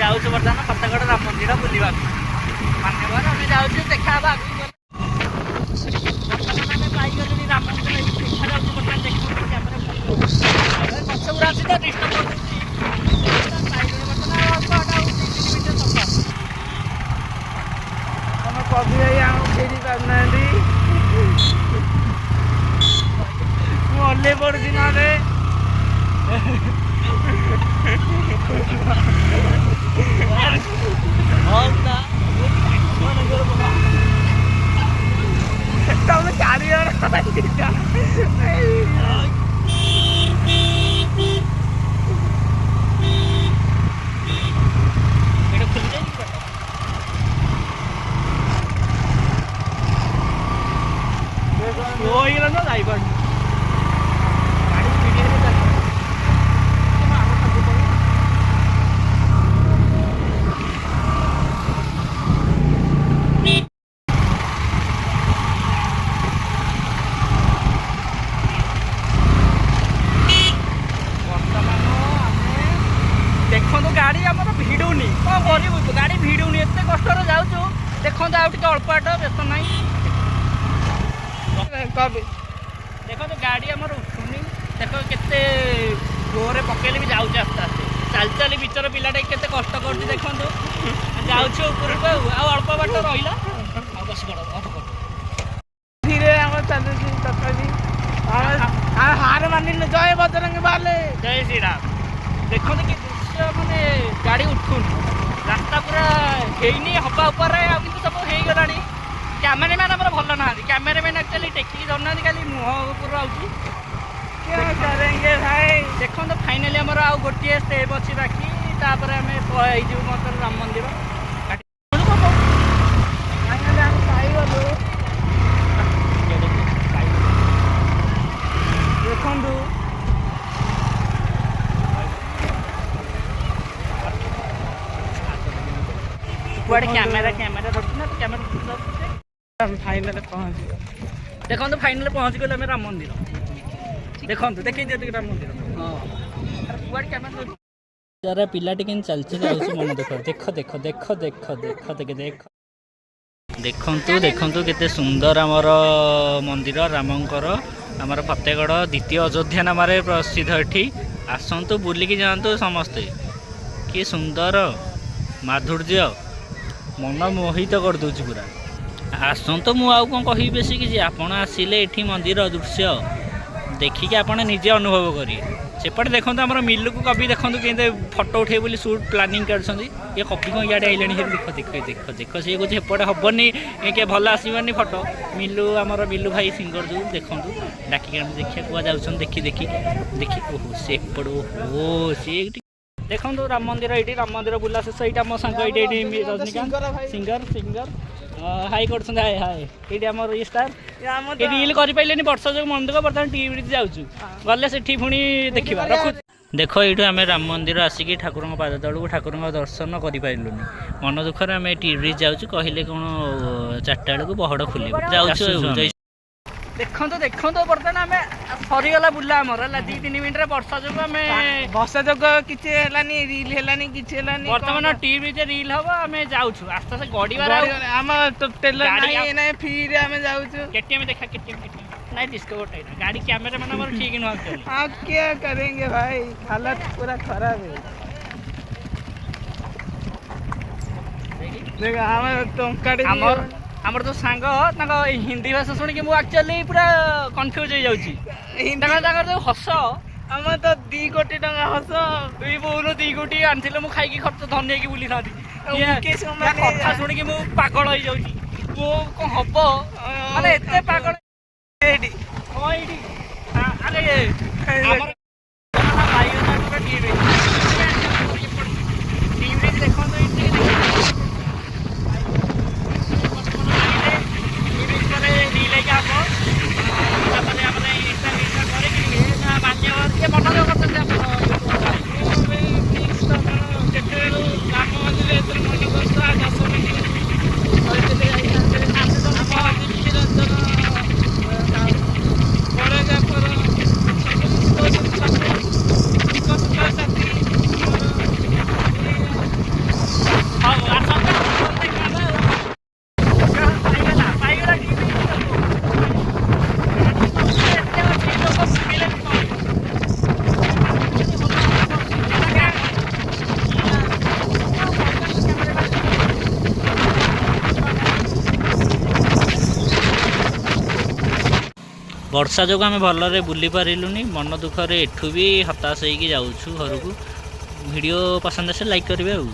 जाऊँ बर्तमान फतेगढ़ राम मंदिर बुलवा मान्यवर आम जाऊँ देखा आगे पाईगलुनी राम मंदिर देखा जाऊँ बर्तमान देखा पछगुड़ा अच्छी तो डिस्टर्ब कर पाईगलुनी बर्तमान अल्प 2-3 मिनट सफर हम कभी आम फेरी पारना ओल्ले पड़ी ना तुम चारी गाड़ी आम भिड़ूनी कौन करूँ गाड़ी भिड़ूनी एत कष्ट जाऊँ देखो आउट अल्प बाट व्यस्त ना देखो गाड़ी आम उठुनी देख के जोरे पकड़े भी जाऊँ आस्ते आस्ते चल चली बिचर पिलाटा केते कष्ट कर देखो जाऊँ उपरको अल्प बाट रहा धीरे चलुँ तथापि हार मानि जय बजरंग बाले जय श्री राम देखो कि दृश्य माने गाड़ी उठुनी रास्ता पूरा हेनी हवा उपर सब हो गला कैमेरामैन आम भल ना कैमेरामैन एक्चुअली टेकिक धरना खाली मुह उपर आउची क्या करेंगे भाई देखो तो फाइनाली आमर आउ गोटे स्टेप अच्छी बाकी तापर आम पलू मतलब राम मंदिर देखु कुआड़े कैमेरा धरना तो कैमेरा फाइनाल पहुँच देखो तो फाइनाल पहुँच गले आम राम मंदिर देखो देखिए राम मंदिर कुआड़े कैमेरा जरा पिलाटी के चलती मन देख देख देख देख देख देख देख देख देखु देखु केते सुंदर आमर मंदिर रामंकर आमर फतेगढ़ द्वितीय अयोध्या नाम प्रसिद्ध एठी आसतु बुलिकी जातु समस्ते कि सुंदर माधुर्य मन मोहित कर दूची पूरा आसतु मु आउ कौन कहि बेसी कि आपण आसिले एठी मंदिर दृश्य देखिए आप निजे अनुभव करिए सेपटे देखो आम मिलू को कभी देखो कि फटो उठे बोली सुट प्लानिंग कर ये कभी कौन इे आइले देख देख देख देख सी कहे सेपटे हेनी कि भल आसबानी फटो मिलू आमर मिलू भाई सिंगर जो देखूँ डाकिक देखिए कुआ जाऊँ देखी देखी देखी ओहो सेपट ओहो सी देखो राम मंदिर ये राम मंदिर बुला शेष यहाँ मो सांग ये रजनीकांत सिंगर सिंगर हाई कर हाय हाय ये आम स्टार ये रिल कर पारे वर्ष जो मन दुख बर्तमान टीवी जाऊँ गले से पुणी देखा रखु देख ये आम राम मंदिर आसिक ठाकुर पाद तलू ठाकुर दर्शन करें मन दुखर आम टीवी जाऊँ कहले कौन 4टा बेलू पहड़ खोल जाऊँ देखो बर्तमान आम सरीगला बुला आमर 2-3 मिनट वर्षा जो आम वर्षा जो किसी रिल है कि बर्तमान टीवी रिल हम आम जाऊँ आस्ते आस्ते गड़ीबार आम फ्री आम जाऊँ केटीएम देखा केटीएम नहीं डिस्कवर गाड़ी कैमेरा मैन ठीक नुह आप क्या करेंगे भाई हालत पूरा खराब है आमर जो सांग हिंदी भाषा शुणिक मुझे पूरा कन्फ्यूज हो जाऊँगी जो हस आम तो 2 कोटी टका हस दुई बोल 2 कोटी आनी मुझे खाई खर्च धनी होगी बुली था कथा शुणिक मु पागल हो जाऊँगी कौन हम माने एत पागल ବର୍ଷା ଯୋଗୁଁ ଆମେ ଭଲରେ ବୁଲି ପାରିଲୁନି, ମନ ଦୁଃଖରେ ଏଠୁ ବି ହତାଶ ହେଇକି ଯାଉଛୁ ଘରକୁ। ଭିଡ଼ିଓ ପସନ୍ଦ ଆସିଲେ ଲାଇକ୍ କରିବେ ଆଉ।